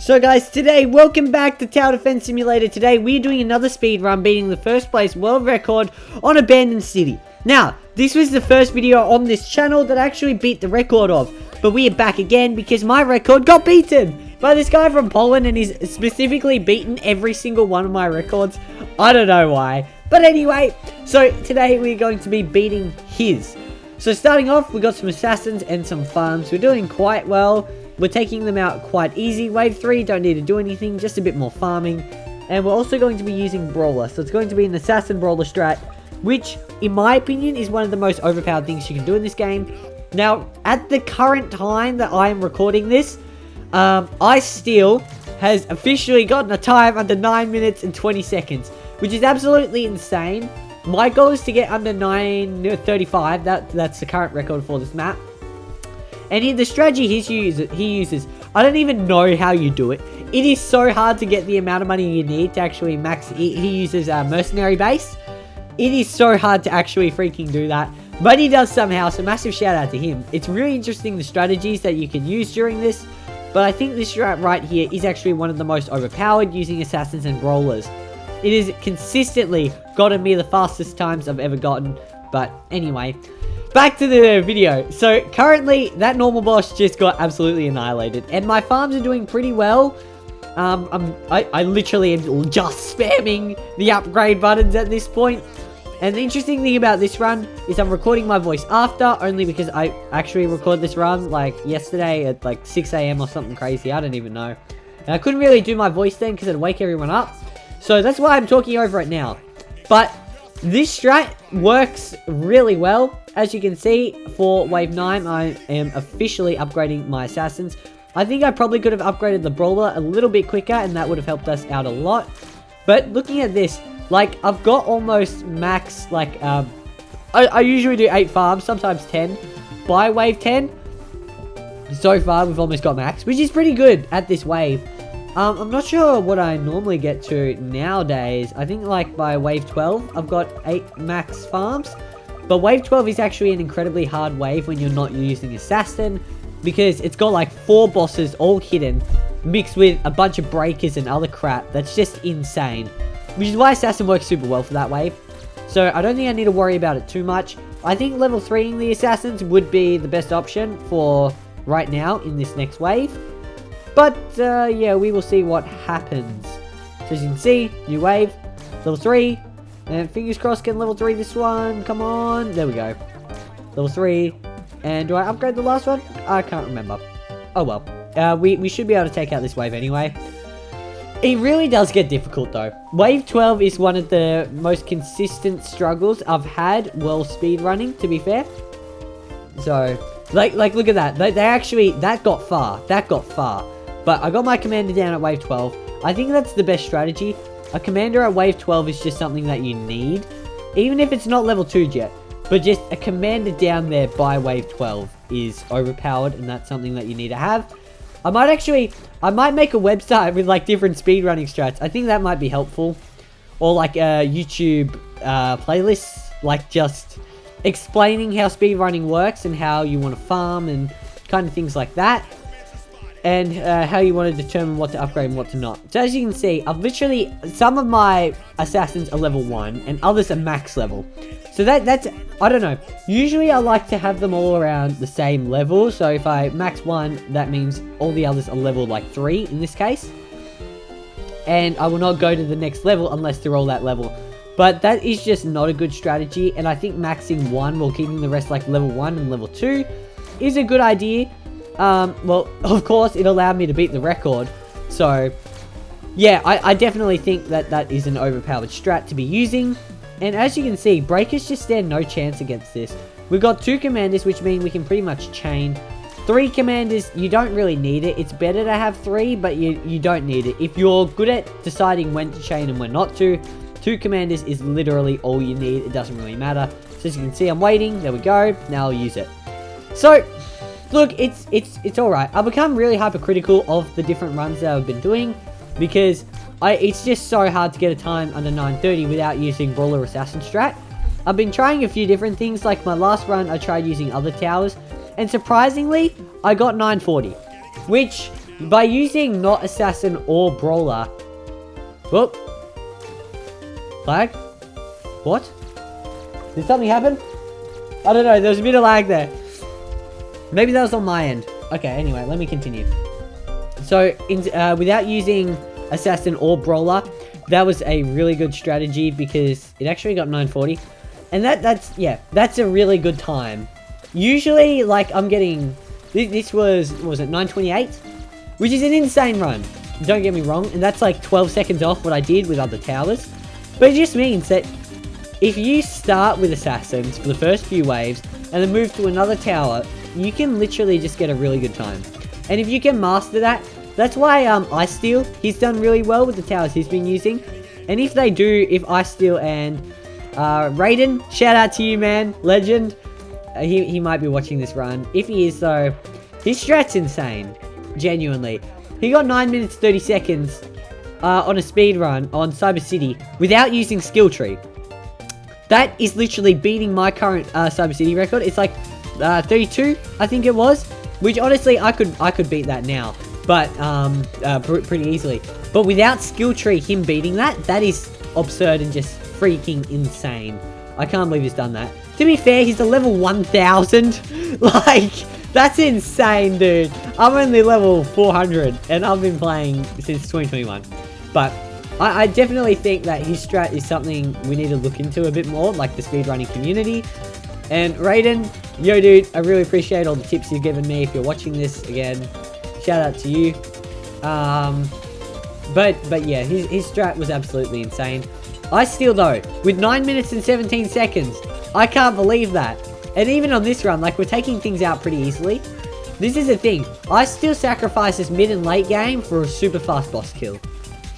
So guys, today, welcome back to Tower Defense Simulator. Today, we're doing another speed run, beating the first place world record on Abandoned City. Now, this was the first video on this channel that I actually beat the record of. But we are back again because my record got beaten by this guy from Poland, and he's specifically beaten every single one of my records. I don't know why. But anyway, so today we're going to be beating his. So starting off, we got some assassins and some farms. We're doing quite well. We're taking them out quite easy. Wave 3, don't need to do anything, just a bit more farming. And we're also going to be using Brawler. So it's going to be an Assassin Brawler strat, which, in my opinion, is one of the most overpowered things you can do in this game. Now, at the current time that I am recording this, iSteel has officially gotten a time under 9 minutes and 20 seconds, which is absolutely insane. My goal is to get under 9:35. That's the current record for this map. And the strategy he uses, I don't even know how you do it. It is so hard to get the amount of money you need to actually max. He uses a mercenary base. It is so hard to actually freaking do that. But he does somehow, so massive shout out to him. It's really interesting the strategies that you can use during this. But I think this strat right here is actually one of the most overpowered using assassins and brawlers. It has consistently gotten me the fastest times I've ever gotten. But anyway, back to the video. So currently that normal boss just got absolutely annihilated, and my farms are doing pretty well. I literally am just spamming the upgrade buttons at this point. And the interesting thing about this run is I'm recording my voice after, only because I actually recorded this run like yesterday at like 6 AM or something crazy. I don't even know. And I couldn't really do my voice then because it'd wake everyone up. So that's why I'm talking over it now. But this strat works really well. As you can see, for Wave 9, I am officially upgrading my assassins. I think I probably could have upgraded the Brawler a little bit quicker, and that would have helped us out a lot. But looking at this, like, I've got almost max, like, I usually do 8 farms, sometimes 10. By Wave 10, so far, we've almost got max, which is pretty good at this wave. I'm not sure what I normally get to nowadays. I think, like, by Wave 12, I've got 8 max farms. But Wave 12 is actually an incredibly hard wave when you're not using Assassin, because it's got like 4 bosses all hidden, mixed with a bunch of breakers and other crap. That's just insane. Which is why Assassin works super well for that wave. So I don't think I need to worry about it too much. I think level 3ing the Assassins would be the best option for right now in this next wave. But yeah, we will see what happens. So as you can see, new wave, level 3. And fingers crossed, get level 3 this one. Come on. There we go. Level 3. And do I upgrade the last one? I can't remember. Oh well. We should be able to take out this wave anyway. It really does get difficult though. Wave 12 is one of the most consistent struggles I've had while speedrunning, to be fair. So, like look at that. They actually, that got far. That got far. But I got my commander down at Wave 12. I think that's the best strategy. A commander at Wave 12 is just something that you need, even if it's not level 2 yet. But just a commander down there by Wave 12 is overpowered, and that's something that you need to have. I might make a website with like different speedrunning strats. I think that might be helpful. Or like a YouTube playlists, like just explaining how speedrunning works and how you want to farm and kind of things like that. And how you want to determine what to upgrade and what to not. So as you can see, I've literally, some of my assassins are level 1 and others are max level. So that's, I don't know. Usually I like to have them all around the same level. So if I max 1, that means all the others are level like 3 in this case. And I will not go to the next level unless they're all that level. But that is just not a good strategy. And I think maxing 1 while keeping the rest like level 1 and level 2 is a good idea. Well, of course, it allowed me to beat the record. So, yeah, I definitely think that is an overpowered strat to be using. And as you can see, breakers just stand no chance against this. We've got 2 commanders, which mean we can pretty much chain. 3 commanders, you don't really need it. It's better to have 3, but you don't need it. If you're good at deciding when to chain and when not to, 2 commanders is literally all you need. It doesn't really matter. So as you can see, I'm waiting. There we go. Now I'll use it. So, look, it's alright. I've become really hypercritical of the different runs that I've been doing, because it's just so hard to get a time under 9:30 without using Brawler Assassin strat. I've been trying a few different things, like my last run I tried using other towers, and surprisingly, I got 9:40, which by using not assassin or brawler. Whoop. Lag? What? Did something happen? I don't know, there was a bit of lag there. Maybe that was on my end. Okay, anyway, let me continue. So, without using assassin or brawler, that was a really good strategy because it actually got 940. And that's a really good time. Usually, like, I'm getting... This was, what was it, 928? Which is an insane run. Don't get me wrong. And that's like 12 seconds off what I did with other towers. But it just means that if you start with assassins for the first few waves and then move to another tower, you can literally just get a really good time. And if you can master that, that's why Ice Steel, he's done really well with the towers he's been using. And if they do, if Ice Steel and Raiden, shout out to you, man, legend. He might be watching this run. If he is, though, his strat's insane. Genuinely. He got 9 minutes 30 seconds on a speed run on Cyber City without using skill tree. That is literally beating my current Cyber City record. It's like 32, I think it was. Which honestly, I could beat that now, but pretty easily. But without skill tree, him beating that is absurd and just freaking insane. I can't believe he's done that. To be fair, he's a level 1000. Like, that's insane, dude. I'm only level 400, and I've been playing since 2021. But I definitely think that his strat is something we need to look into a bit more, like the speedrunning community. And Raiden, yo dude, I really appreciate all the tips you've given me. If you're watching this, again, shout out to you. But yeah, his strat was absolutely insane. Ice Steel though, with 9 minutes and 17 seconds, I can't believe that. And even on this run, like, we're taking things out pretty easily. This is the thing, Ice Steel sacrifices mid and late game for a super fast boss kill.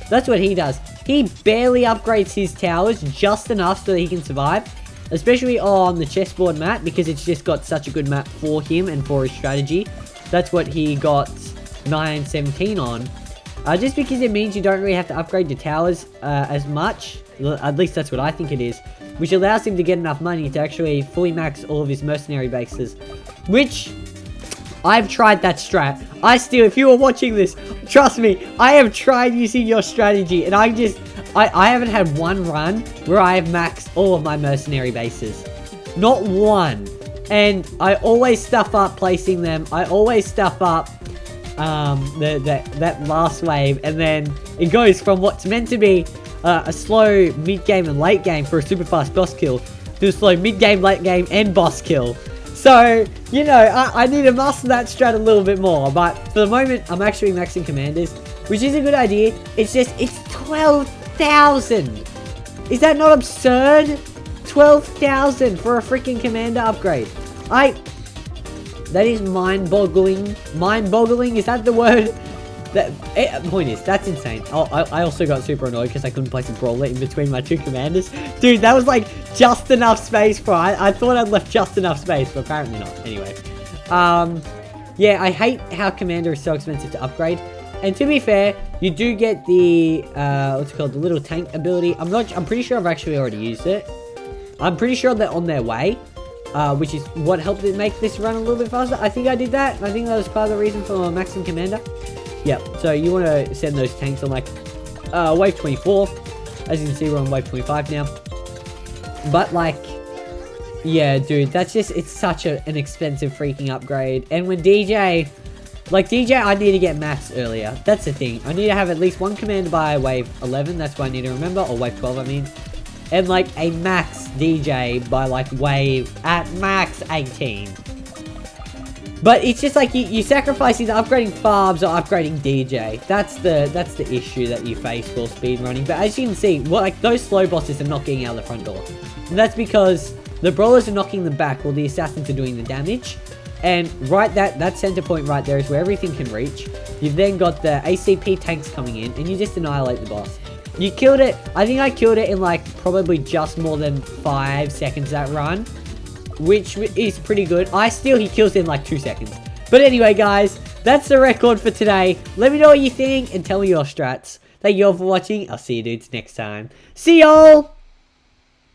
That's what he does. He barely upgrades his towers just enough so that he can survive. Especially on the chessboard map, because it's just got such a good map for him and for his strategy. That's what he got 917 on. Just because it means you don't really have to upgrade your towers as much. At least that's what I think it is. Which allows him to get enough money to actually fully max all of his mercenary bases. Which, I've tried that strat. Ice Steel, if you are watching this, trust me, I have tried using your strategy. And I haven't had one run where I have maxed all of my mercenary bases. Not one. And I always stuff up placing them. I always stuff up that last wave. And then it goes from what's meant to be a slow mid-game and late game for a super fast boss kill to a slow mid-game, late game, and boss kill. So, you know, I need to master that strat a little bit more. But for the moment, I'm actually maxing commanders, which is a good idea. It's just, it's 12,000. Is that not absurd? 12,000 for a freaking commander upgrade. That is mind-boggling. Mind-boggling, is that the word? Point is, that's insane. I also got super annoyed because I couldn't place a brawler in between my two commanders. Dude, that was like just enough space for... I thought I'd left just enough space, but apparently not. Anyway. Yeah, I hate how commander is so expensive to upgrade. And to be fair, you do get the, what's it called, the little tank ability. I'm pretty sure I've actually already used it. I'm pretty sure they're on their way, which is what helped it make this run a little bit faster. I think I did that. I think that was part of the reason for maxing commander. Yeah, so you want to send those tanks on like, wave 24. As you can see, we're on wave 25 now. But like, yeah, dude, that's just, it's such an expensive freaking upgrade. And when DJ... Like, DJ, I need to get max earlier. That's the thing. I need to have at least one commander by wave 11. That's what I need to remember. Or wave 12, I mean. And, like, a max DJ by, like, wave at max 18. But it's just like you sacrifice either upgrading farms or upgrading DJ. That's the issue that you face for speedrunning. But as you can see, like, those slow bosses are not getting out the front door. And that's because the brawlers are knocking them back while the assassins are doing the damage. And right, that center point right there is where everything can reach. You've then got the ACP tanks coming in, and you just annihilate the boss. You killed it. I think I killed it in like probably just more than 5 seconds that run, which is pretty good. Ice Steel, he kills in like 2 seconds. But anyway, guys, that's the record for today. Let me know what you think and tell me your strats. Thank you all for watching. I'll see you dudes next time. See y'all!